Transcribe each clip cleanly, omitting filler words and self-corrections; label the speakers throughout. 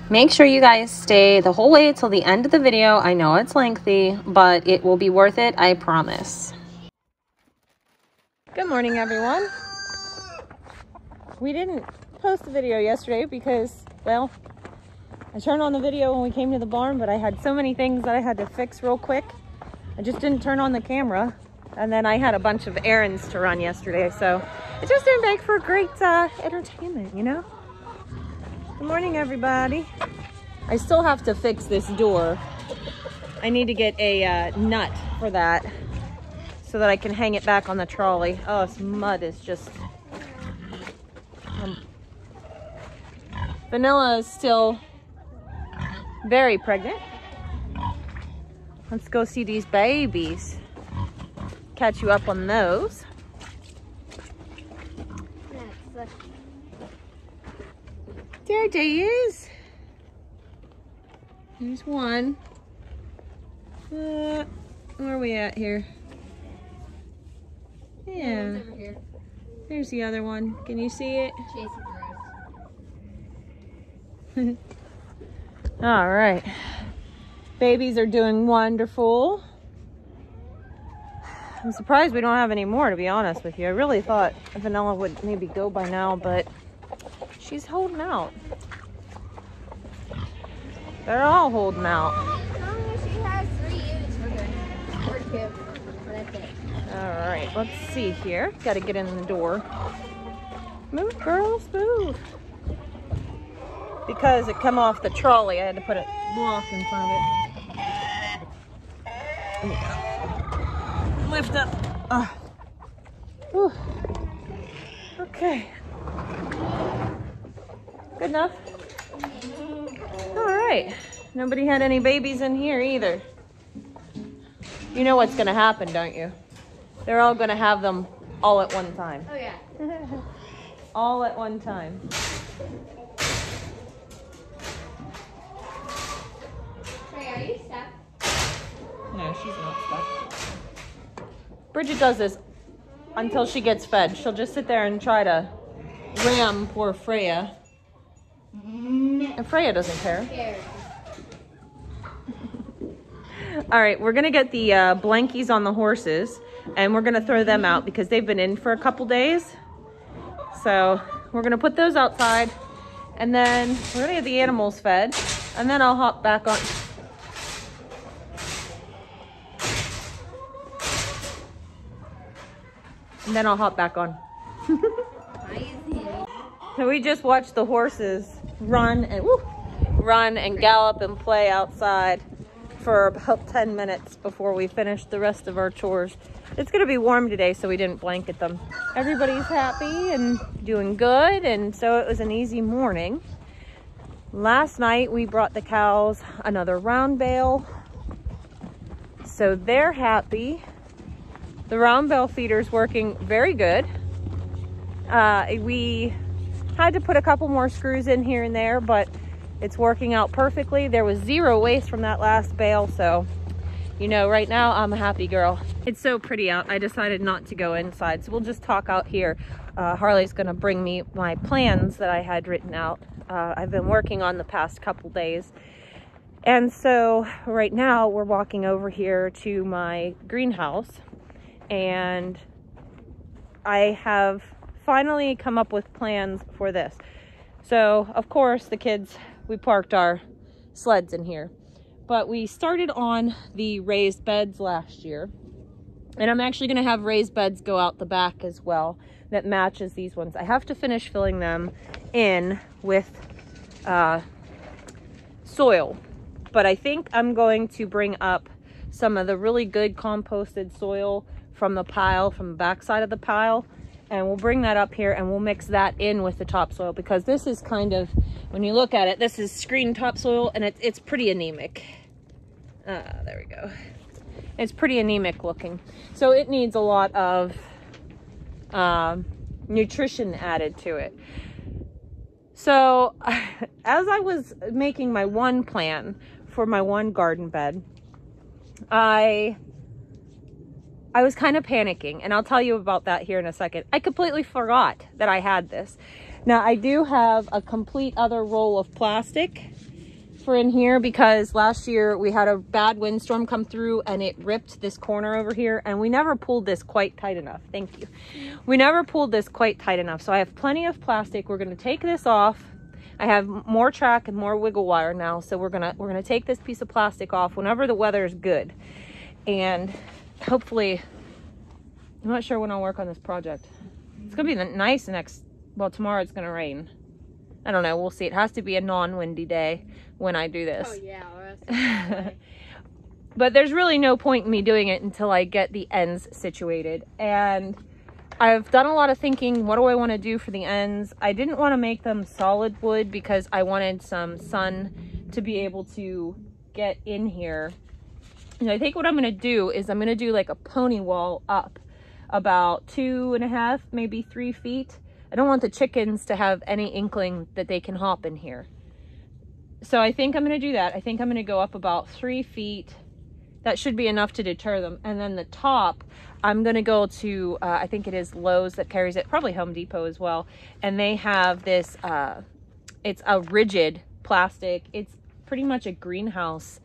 Speaker 1: Make sure you guys stay the whole way till the end of the video. I know it's lengthy, but it will be worth it, I promise. Good morning, everyone. We didn't post the video yesterday because, well, I turned on the video when we came to the barn, but I had so many things that I had to fix real quick. I just didn't turn on the camera. And then I had a bunch of errands to run yesterday, so it just didn't make for great entertainment, you know? Good morning, everybody. I still have to fix this door. I need to get a nut for that so that I can hang it back on the trolley. Oh, this mud is just... Vanilla is still very pregnant. Let's go see these babies. Catch you up on those. There they is. There's one. Where are we at here? Yeah. Over here. There's the other one. Can you see it? All right. Babies are doing wonderful. I'm surprised we don't have any more, to be honest with you. I really thought Vanilla would maybe go by now, but she's holding out. They're all holding out.
Speaker 2: She has 3 units. We're good. That's it.
Speaker 1: All right, let's see here. Got to get in the door. Move, girls, move. Because it come off the trolley, I had to put a block in front of it. There you go. Lift up. Okay. Good enough. All right. Nobody had any babies in here either. You know what's going to happen, don't you? They're all going to have them all at one time.
Speaker 2: Oh, yeah.
Speaker 1: All at one time.
Speaker 2: Hey, are you stuck?
Speaker 1: No, she's not stuck. Bridget does this until she gets fed. She'll just sit there and try to ram poor Freya. And Freya doesn't care. All right, we're gonna get the blankies on the horses and we're gonna throw them out because they've been in for a couple days. So we're gonna put those outside and then we're gonna get the animals fed and then I'll hop back on. And then I'll hop back on. So we just watched the horses run and gallop and play outside for about 10 minutes before we finished the rest of our chores. It's gonna be warm today, so we didn't blanket them. Everybody's happy and doing good, and so it was an easy morning. Last night we brought the cows another round bale, so they're happy. The round bale feeder's working very good. We had to put a couple more screws in here and there, but it's working out perfectly. There was 0 waste from that last bale, so you know, right now I'm a happy girl. It's so pretty out. I decided not to go inside, so we'll just talk out here. Harley's gonna bring me my plans that I had written out. I've been working on the past couple days. And so right now we're walking over here to my greenhouse. And I have finally come up with plans for this. So, of course, the kids, we parked our sleds in here. But we started on the raised beds last year. And I'm actually going to have raised beds go out the back as well that matches these ones. I have to finish filling them in with soil. But I think I'm going to bring up some of the really good composted soil from the pile, from the back side of the pile, and we'll bring that up here and we'll mix that in with the topsoil, because this is kind of, when you look at it, this is screen topsoil and it's pretty anemic. There we go. It's pretty anemic looking, so it needs a lot of nutrition added to it. So as I was making my one plan for my one garden bed, I was kind of panicking, and I'll tell you about that here in a second. I completely forgot that I had this. Now, I do have a complete other roll of plastic for in here because last year we had a bad windstorm come through and it ripped this corner over here, and we never pulled this quite tight enough. Thank you. We never pulled this quite tight enough. So I have plenty of plastic. We're going to take this off. I have more track and more wiggle wire now. So we're going to take this piece of plastic off whenever the weather is good. And hopefully, I'm not sure when I'll work on this project. It's going to be nice next, well, tomorrow it's going to rain. I don't know. We'll see. It has to be a non-windy day when I do this.
Speaker 2: Oh, yeah.
Speaker 1: But there's really no point in me doing it until I get the ends situated. And I've done a lot of thinking. What do I want to do for the ends? I didn't want to make them solid wood because I wanted some sun to be able to get in here. And I think what I'm going to do is I'm going to do like a pony wall up about 2.5, maybe 3 feet. I don't want the chickens to have any inkling that they can hop in here. So I think I'm going to do that. I think I'm going to go up about 3 feet. That should be enough to deter them. And then the top, I'm going to go to, I think it is Lowe's that carries it, probably Home Depot as well. And they have this, it's a rigid plastic. It's pretty much a greenhouse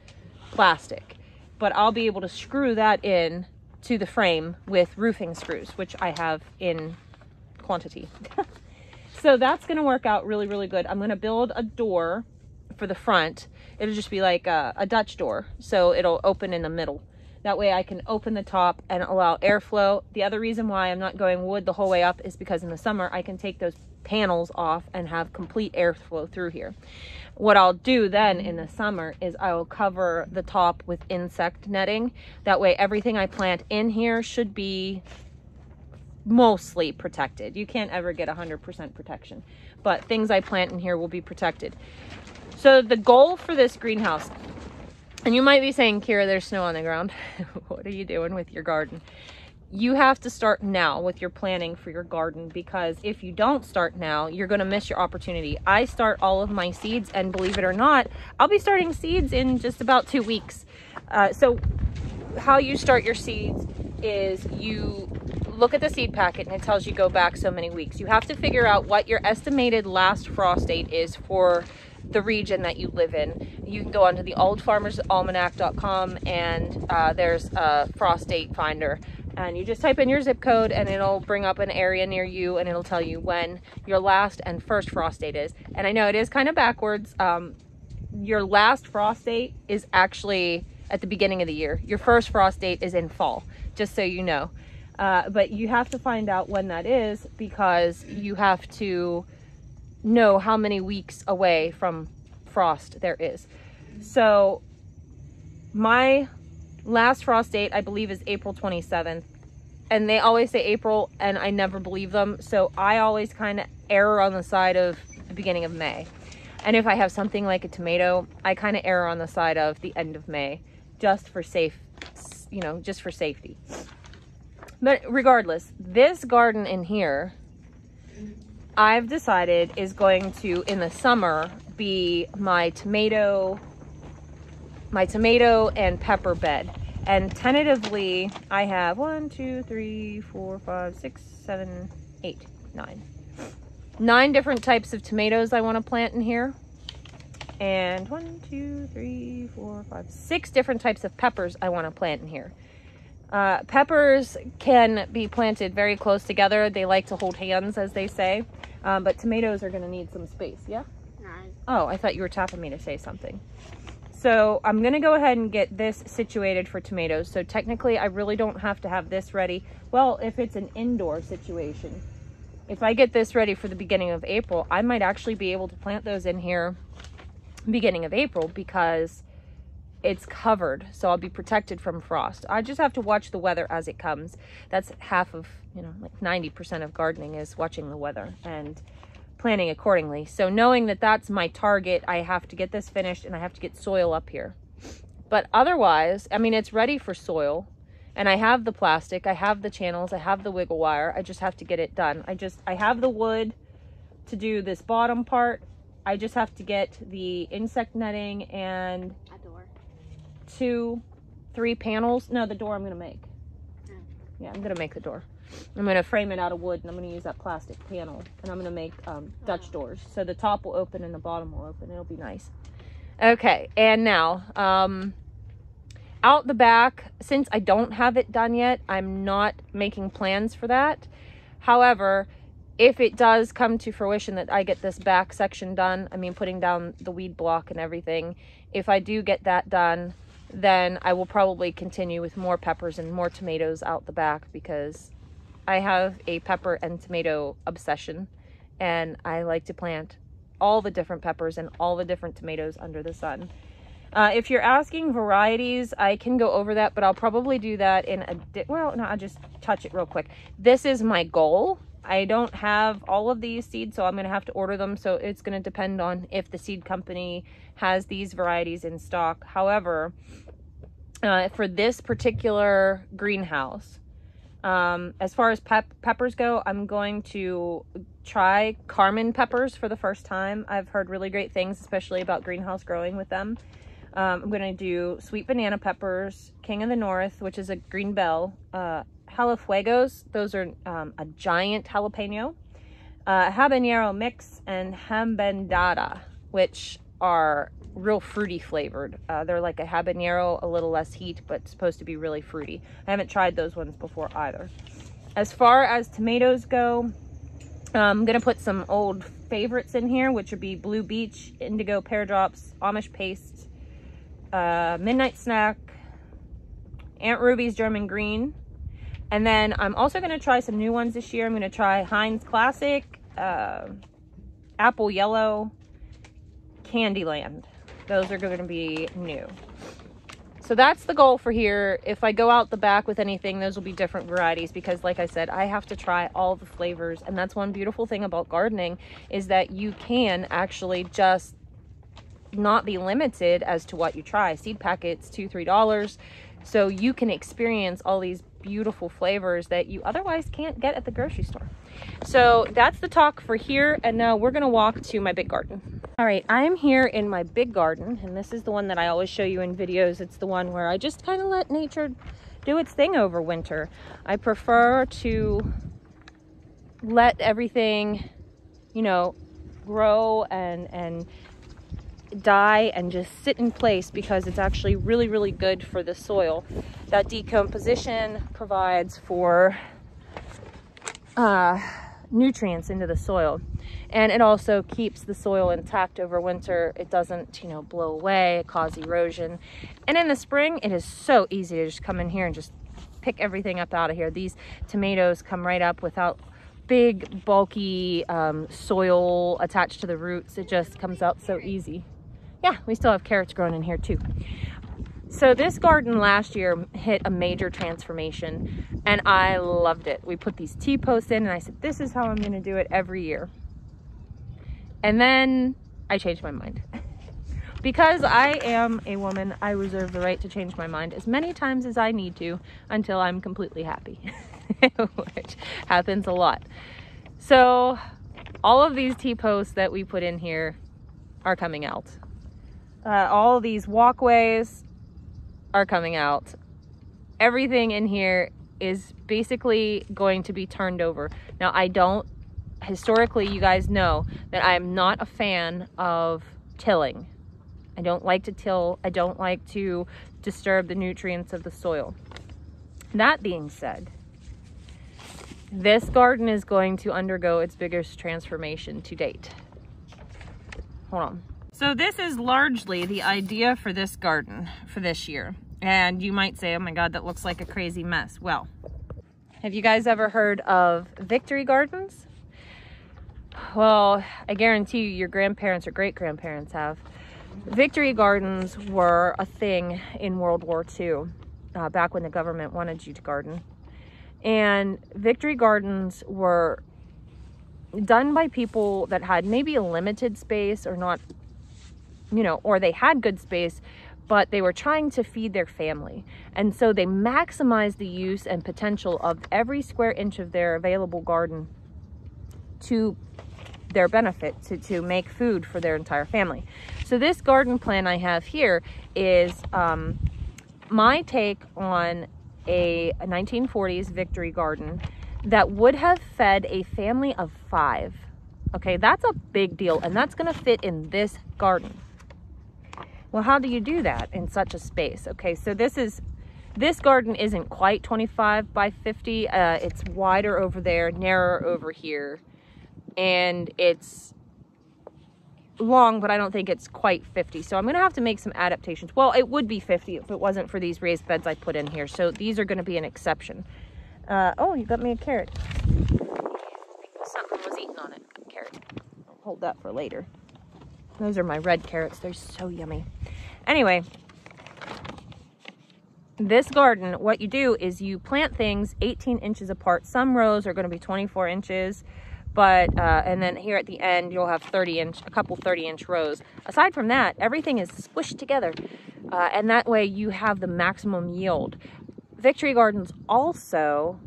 Speaker 1: plastic. But I'll be able to screw that in to the frame with roofing screws, which I have in quantity. So that's going to work out really, really good. I'm going to build a door for the front. It'll just be like a Dutch door. So it'll open in the middle. That way I can open the top and allow airflow. The other reason why I'm not going wood the whole way up is because in the summer I can take those panels off and have complete airflow through here. What I'll do then in the summer is I will cover the top with insect netting. That way everything I plant in here should be mostly protected. You can't ever get 100% protection, but things I plant in here will be protected. So the goal for this greenhouse, and you might be saying, Kira, there's snow on the ground. What are you doing with your garden? You have to start now with your planning for your garden, because if you don't start now, you're going to miss your opportunity. I start all of my seeds, and believe it or not, I'll be starting seeds in just about 2 weeks. So how you start your seeds is you look at the seed packet and it tells you go back so many weeks. You have to figure out what your estimated last frost date is for the region that you live in. You can go onto the oldfarmersalmanac.com and there's a frost date finder, and you just type in your zip code and it'll bring up an area near you and it'll tell you when your last and first frost date is. And I know it is kind of backwards. Your last frost date is actually at the beginning of the year. Your first frost date is in fall, just so you know. But you have to find out when that is, because you have to know how many weeks away from frost there is. So my last frost date, I believe, is April 27th. And they always say April, and I never believe them. So I always kind of err on the side of the beginning of May. And if I have something like a tomato, I kind of err on the side of the end of May, just for just for safety. But regardless, this garden in here, I've decided is going to, in the summer, be my tomato and pepper bed. And tentatively, I have 1, 2, 3, 4, 5, 6, 7, 8, 9. 9 different types of tomatoes I want to plant in here. And 1, 2, 3, 4, 5, 6 different types of peppers I want to plant in here. Peppers can be planted very close together. They like to hold hands, as they say. But tomatoes are going to need some space, yeah?
Speaker 2: Nice. Oh,
Speaker 1: I thought you were tapping me to say something. So I'm going to go ahead and get this situated for tomatoes. So technically, I really don't have to have this ready. Well, if it's an indoor situation. If I get this ready for the beginning of April, I might actually be able to plant those in here beginning of April, because it's covered, so I'll be protected from frost. I just have to watch the weather as it comes. That's half of, like 90% of gardening is watching the weather and planning accordingly. So knowing that that's my target, I have to get this finished and I have to get soil up here. But otherwise, I mean, it's ready for soil, and I have the plastic, I have the channels, I have the wiggle wire. I just have to get it done. I have the wood to do this bottom part. I just have to get the insect netting and 2, 3 panels. No, the door I'm going to make. Yeah, I'm going to make the door. I'm going to frame it out of wood, and I'm going to use that plastic panel. And I'm going to make Dutch doors. So the top will open and the bottom will open. It'll be nice. Okay, and now, out the back, since I don't have it done yet, I'm not making plans for that. However, if it does come to fruition that I get this back section done, I mean, putting down the weed block and everything, if I do get that done, then I will probably continue with more peppers and more tomatoes out the back, because I have a pepper and tomato obsession, and I like to plant all the different peppers and all the different tomatoes under the sun. If you're asking varieties, I can go over that, but I'll probably do that in well, no, I'll just touch it real quick. This is my goal. I don't have all of these seeds, so I'm going to have to order them. So it's going to depend on if the seed company has these varieties in stock. However, for this particular greenhouse, as far as peppers go, I'm going to try Carmen peppers for the first time. I've heard really great things, especially about greenhouse growing with them. I'm going to do sweet banana peppers, King of the North, which is a green bell, Jalafuegos, those are a giant jalapeno, habanero mix, and hambendada, which are real fruity flavored. They're like a habanero, a little less heat, but supposed to be really fruity. I haven't tried those ones before either. As far as tomatoes go, I'm gonna put some old favorites in here, which would be Blue Beach, Indigo Pear Drops, Amish Paste, Midnight Snack, Aunt Ruby's German Green. And then I'm also going to try some new ones this year. I'm going to try Heinz Classic, Apple Yellow, Candyland. Those are going to be new. So that's the goal for here. If I go out the back with anything, those will be different varieties, because like I said, I have to try all the flavors. And that's one beautiful thing about gardening, is that you can actually just not be limited as to what you try. Seed packets, $2–3. So you can experience all these beautiful flavors that you otherwise can't get at the grocery store. So that's the talk for here. And now we're going to walk to my big garden. All right, I am here in my big garden, and this is the one that I always show you in videos. It's the one where I just kind of let nature do its thing over winter. I prefer to let everything, you know, grow and die and just sit in place, because it's actually really, really good for the soil. That decomposition provides for nutrients into the soil, and it also keeps the soil intact over winter. It doesn't, you know, blow away, cause erosion. And in the spring, it is so easy to just come in here and just pick everything up out of here. These tomatoes come right up without big bulky soil attached to the roots. It just comes out so easy. Yeah, we still have carrots growing in here too. So this garden last year hit a major transformation, and I loved it. We put these T-posts in, and I said, this is how I'm going to do it every year. And then I changed my mind. Because I am a woman, I reserve the right to change my mind as many times as I need to until I'm completely happy, which happens a lot. So all of these T-posts that we put in here are coming out. All of these walkways are coming out. Everything in here is basically going to be turned over. Now, historically, you guys know that I am not a fan of tilling. I don't like to till. I don't like to disturb the nutrients of the soil. That being said, this garden is going to undergo its biggest transformation to date. Hold on. So this is largely the idea for this garden for this year. And you might say, oh my God, that looks like a crazy mess. Well, have you guys ever heard of victory gardens? Well, I guarantee you your grandparents or great-grandparents have. Victory gardens were a thing in World War II, back when the government wanted you to garden. And victory gardens were done by people that had maybe a limited space, or not, you know, or they had good space, but they were trying to feed their family. And so they maximized the use and potential of every square inch of their available garden to their benefit, to make food for their entire family. So this garden plan I have here is my take on a 1940s victory garden that would have fed a family of 5. Okay, that's a big deal, and that's gonna fit in this garden. Well, how do you do that in such a space? Okay, so this garden isn't quite 25 by 50. It's wider over there, narrower over here, and it's long, but I don't think it's quite 50. So I'm gonna have to make some adaptations. Well, it would be 50 if it wasn't for these raised beds I put in here. So these are gonna be an exception. Oh, you got me a carrot. Something was eating on it. Carrot. I'll hold that for later. Those are my red carrots. They're so yummy. Anyway, this garden, what you do is you plant things 18 inches apart. Some rows are going to be 24 inches, but and then here at the end you'll have a couple 30-inch rows. Aside from that, everything is squished together, and that way you have the maximum yield. Victory gardens also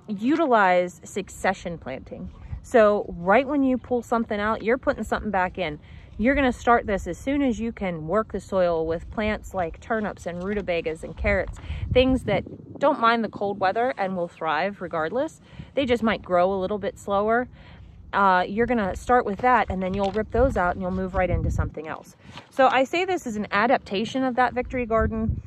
Speaker 1: utilize succession planting. So right when you pull something out, you're putting something back in. You're going to start this as soon as you can work the soil with plants like turnips and rutabagas and carrots, things that don't mind the cold weather and will thrive regardless. They just might grow a little bit slower. You're going to start with that, and then you'll rip those out and you'll move right into something else. So I say this is an adaptation of that Victory garden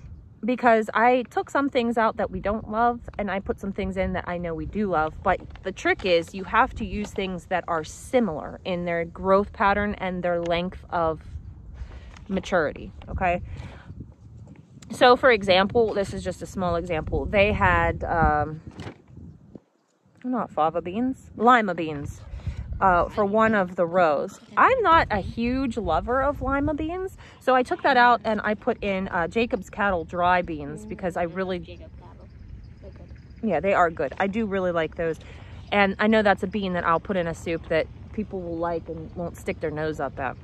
Speaker 1: because I took some things out that we don't love and I put some things in that I know we do love. But the trick is you have to use things that are similar in their growth pattern and their length of maturity, okay? So for example, this is just a small example. They had, not fava beans, lima beans. For one of the rows. I'm not a huge lover of lima beans, so I took that out and I put in Jacob's Cattle dry beans because I really, yeah, they are good. I do really like those, and I know that's a bean that I'll put in a soup that people will like and won't stick their nose up at.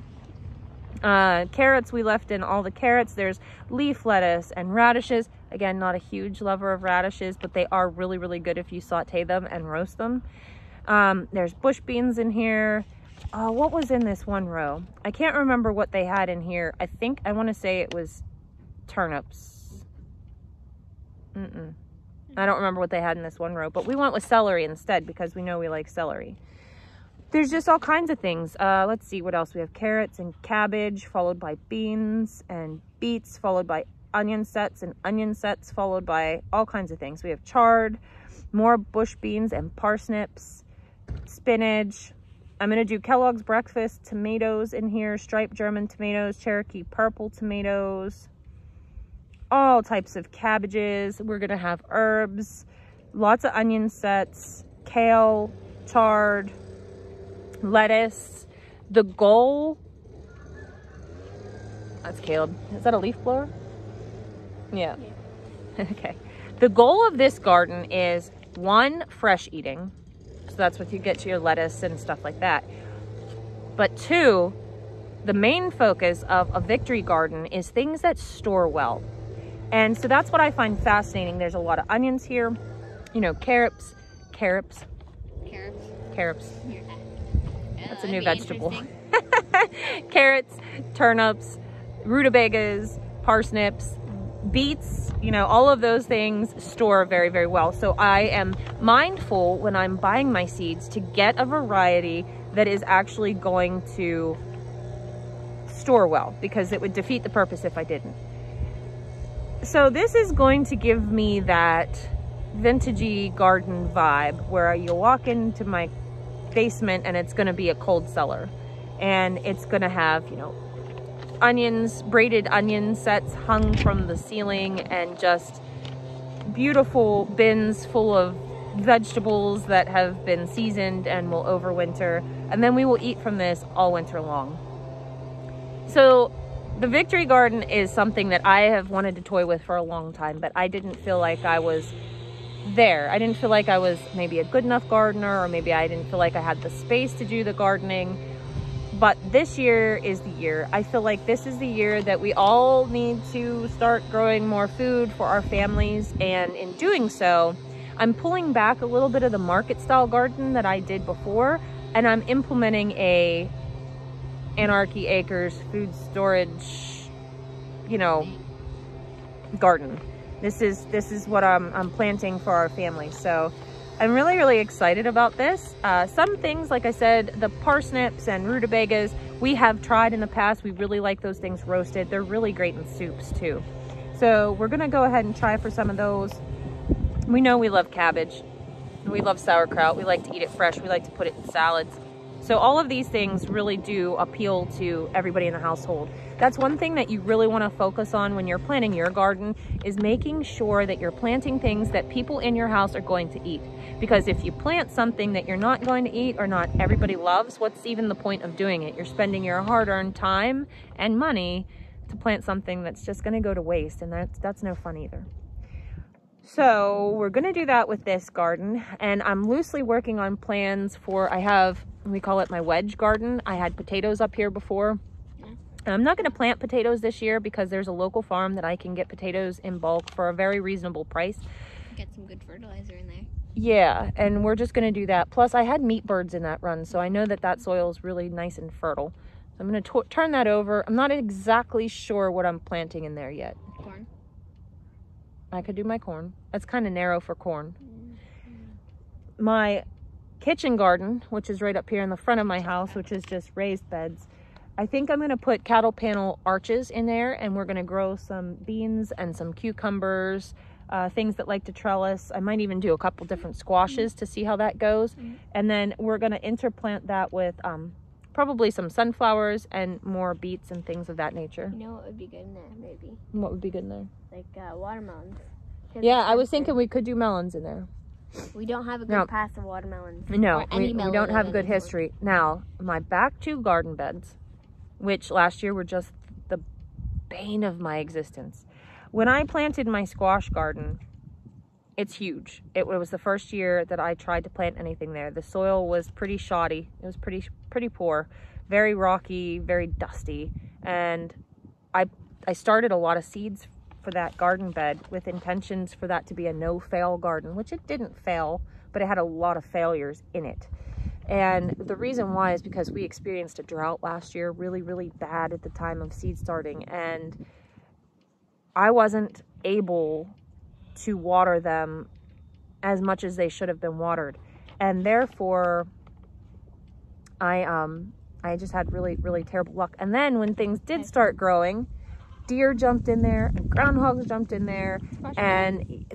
Speaker 1: Carrots, we left in all the carrots. There's leaf lettuce and radishes. Again, not a huge lover of radishes, but they are really, really good if you saute them and roast them. There's bush beans in here. What was in this one row? I can't remember what they had in here. I want to say it was turnips. I don't remember what they had in this one row, but we went with celery instead because we know we like celery. There's just all kinds of things. Let's see what else. We have carrots and cabbage, followed by beans and beets, followed by onion sets, and onion sets, followed by all kinds of things. We have chard, more bush beans and parsnips, spinach. I'm going to do Kellogg's breakfast tomatoes in here, striped German tomatoes, Cherokee purple tomatoes, all types of cabbages. We're going to have herbs, lots of onion sets, kale, chard, lettuce. The goal, that's kale. Is that a leaf blower? Yeah. Okay. The goal of this garden is, one, fresh eating. So that's what you get to your lettuce and stuff like that. But two, the main focus of a Victory garden is things that store well. And so that's what I find fascinating. There's a lot of onions here, you know, carrots. That's a new vegetable. Carrots, turnips, rutabagas, parsnips, beets, you know, all of those things store very, very well. So I am mindful when I'm buying my seeds to get a variety that is actually going to store well, because it would defeat the purpose if I didn't. So this is going to give me that vintagey garden vibe where you walk into my basement and it's going to be a cold cellar, and it's going to have, you know, onions, braided onion sets hung from the ceiling, and just beautiful bins full of vegetables that have been seasoned and will overwinter, and then we will eat from this all winter long. So the Victory garden is something that I have wanted to toy with for a long time, but I didn't feel like I was there. I didn't feel like I was maybe a good enough gardener, or maybe I didn't feel like I had the space to do the gardening. But this year is the year. I feel like this is the year that we all need to start growing more food for our families. And in doing so, I'm pulling back a little bit of the market style garden that I did before, and I'm implementing a Anarchy Acres food storage, you know, garden. This is what I'm planting for our family. So I'm really, really excited about this. Some things, like I said, the parsnips and rutabagas, we have tried in the past. We really like those things roasted. They're really great in soups too. So we're gonna go ahead and try for some of those. We know we love cabbage. We love sauerkraut. We like to eat it fresh. We like to put it in salads. So all of these things really do appeal to everybody in the household. That's one thing that you really want to focus on when you're planting your garden, is making sure that you're planting things that people in your house are going to eat. Because if you plant something that you're not going to eat or not everybody loves, what's even the point of doing it? You're spending your hard-earned time and money to plant something that's just going to go to waste, and that's no fun either. So we're going to do that with this garden, and I'm loosely working on plans for, we call it my wedge garden. I had potatoes up here before. I'm not going to plant potatoes this year because there's a local farm that I can get potatoes in bulk for a very reasonable price.
Speaker 2: Get some good fertilizer in there.
Speaker 1: Yeah, and we're just going to do that. Plus, I had meat birds in that run, so I know that soil is really nice and fertile. So I'm going to turn that over. I'm not exactly sure what I'm planting in there yet.
Speaker 2: Corn.
Speaker 1: I could do my corn. That's kind of narrow for corn. My kitchen garden, which is right up here in the front of my house, which is just raised beds, I think I'm going to put cattle panel arches in there, and we're going to grow some beans and some cucumbers, things that like to trellis. I might even do a couple different squashes to see how that goes. And then we're going to interplant that with probably some sunflowers and more beets and things of that nature.
Speaker 2: You know what would be good in there, maybe?
Speaker 1: What would be good in there?
Speaker 2: Like watermelons.
Speaker 1: Yeah, I was thinking we could do melons in there.
Speaker 2: We don't have a good past of watermelons.
Speaker 1: No, we don't have good history. Now, my back two garden beds, which last year were just the bane of my existence. When I planted my squash garden, it's huge. It was the first year that I tried to plant anything there. The soil was pretty shoddy. It was pretty poor, very rocky, very dusty. And I started a lot of seeds for that garden bed with intentions for that to be a no-fail garden, which it didn't fail, but it had a lot of failures in it. And the reason why is because we experienced a drought last year, really, really bad at the time of seed starting. And I wasn't able to water them as much as they should have been watered. And therefore, I just had really, really terrible luck. And then when things did start growing, deer jumped in there and groundhogs jumped in there, and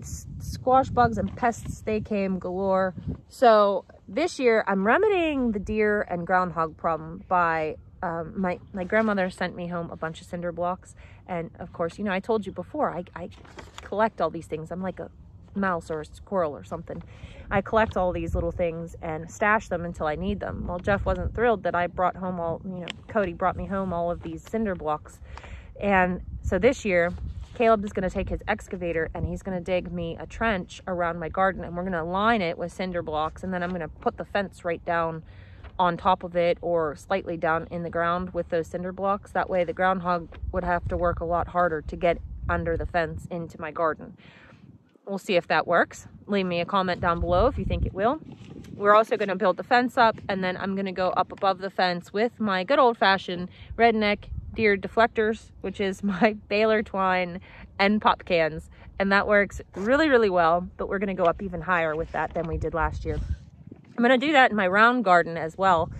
Speaker 1: squash bugs and pests, they came galore. So this year I'm remedying the deer and groundhog problem by my grandmother sent me home a bunch of cinder blocks. And of course, you know, I told you before, I collect all these things. I'm like a mouse or a squirrel or something. I collect all these little things and stash them until I need them. Well, Jeff wasn't thrilled that I brought home Cody brought me home all of these cinder blocks. And so this year, Caleb is going to take his excavator and he's going to dig me a trench around my garden, and we're going to line it with cinder blocks, and then I'm going to put the fence right down on top of it or slightly down in the ground with those cinder blocks. That way the groundhog would have to work a lot harder to get under the fence into my garden. We'll see if that works. Leave me a comment down below if you think it will. We're also going to build the fence up, and then I'm going to go up above the fence with my good old-fashioned redneck deer deflectors, which is my baler twine and pop cans, and that works really, really well. But we're going to go up even higher with that than we did last year. I'm going to do that in my round garden as well.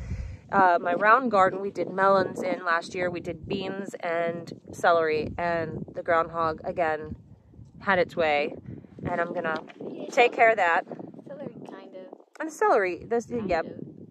Speaker 1: My round garden, we did melons in last year. We did beans and celery, and the groundhog again had its way, and I'm going to take care of that.
Speaker 2: Celery, kind of.
Speaker 1: And celery, yeah.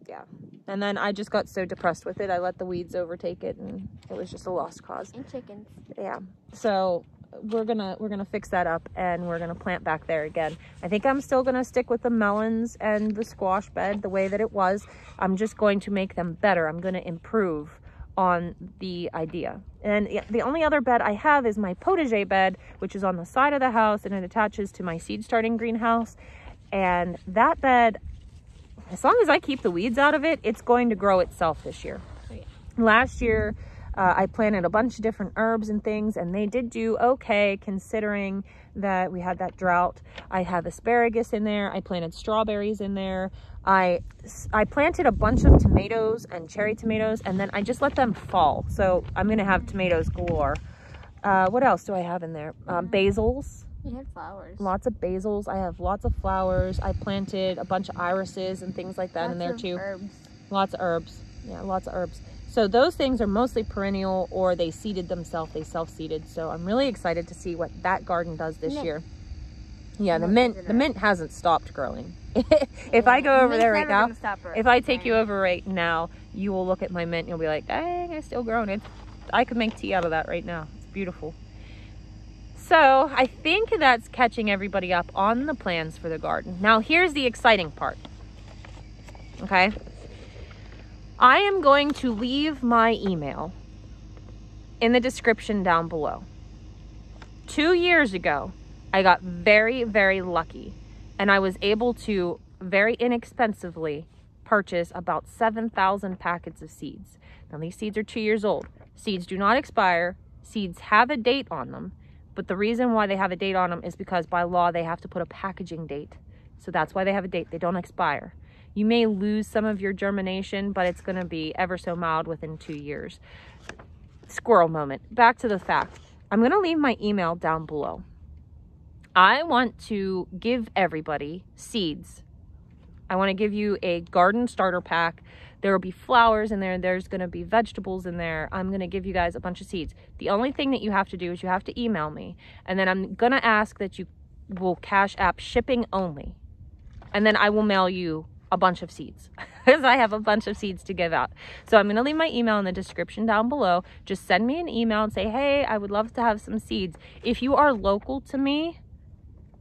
Speaker 2: Yeah.
Speaker 1: And then I just got so depressed with it, I let the weeds overtake it, and it was just a lost cause.
Speaker 2: And chickens.
Speaker 1: Yeah. So we're gonna fix that up, and we're gonna plant back there again. I think I'm still gonna stick with the melons and the squash bed the way that it was. I'm just going to make them better. I'm gonna improve on the idea. And the only other bed I have is my potager bed, which is on the side of the house, and it attaches to my seed starting greenhouse. And that bed, as long as I keep the weeds out of it, it's going to grow itself this year.
Speaker 2: Oh, yeah.
Speaker 1: Last year, I planted a bunch of different herbs and things, and they did do okay considering that we had that drought. I have asparagus in there. I planted strawberries in there. I planted a bunch of tomatoes and cherry tomatoes, and then I just let them fall. So I'm going to have tomatoes galore. What else do I have in there? Basils.
Speaker 2: You had flowers.
Speaker 1: Lots of basils. I have lots of flowers. I planted a bunch of irises and things like that in there too.
Speaker 2: Herbs.
Speaker 1: Lots of herbs. Yeah, lots of herbs. So those things are mostly perennial, or they seeded themselves. They self-seeded. So I'm really excited to see what that garden does this year. Yeah, the mint hasn't stopped growing. If I go over there right now, if I take you over right now, you will look at my mint and you'll be like, dang, it's still growing. I could make tea out of that right now. It's beautiful. So I think that's catching everybody up on the plans for the garden. Now here's the exciting part. Okay. I am going to leave my email in the description down below. 2 years ago, I got very, very lucky, and I was able to very inexpensively purchase about 7,000 packets of seeds. Now these seeds are 2 years old. Seeds do not expire. Seeds have a date on them, but the reason why they have a date on them is because by law they have to put a packaging date. So that's why they have a date. They don't expire. You may lose some of your germination, but it's going to be ever so mild within 2 years. Squirrel moment. Back to the fact. I'm going to leave my email down below. I want to give everybody seeds. I want to give you a garden starter pack. There will be flowers in there. There's going to be vegetables in there. I'm going to give you guys a bunch of seeds. The only thing that you have to do is you have to email me. And then I'm going to ask that you will Cash App shipping only. And then I will mail you a bunch of seeds because I have a bunch of seeds to give out. So I'm going to leave my email in the description down below. Just send me an email and say, hey, I would love to have some seeds. If you are local to me,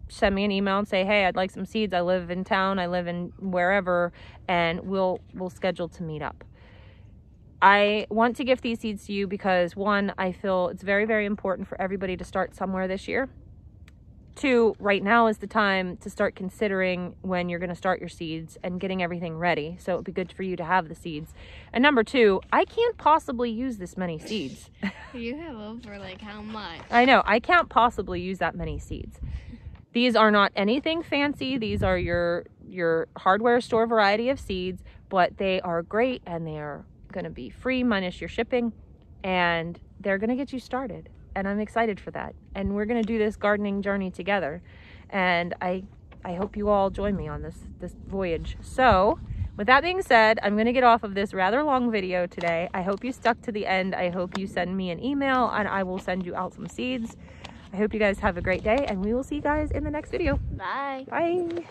Speaker 1: send me an email and say, hey, I'd like some seeds. I live in town. I live in wherever, and we'll schedule to meet up. I want to gift these seeds to you because, one, I feel it's very, very important for everybody to start somewhere this year. 2, right now is the time to start considering when you're going to start your seeds and getting everything ready. So it would be good for you to have the seeds. And number 2, I can't possibly use this many seeds.
Speaker 2: You have over like how much?
Speaker 1: I know. I can't possibly use that many seeds. These are not anything fancy. These are your hardware store variety of seeds, but they are great and they are going to be free minus your shipping, and they're going to get you started. And I'm excited for that. And we're going to do this gardening journey together. And I hope you all join me on this voyage. So with that being said, I'm going to get off of this rather long video today. I hope you stuck to the end. I hope you send me an email and I will send you out some seeds. I hope you guys have a great day, and we will see you guys in the next video.
Speaker 2: Bye.
Speaker 1: Bye.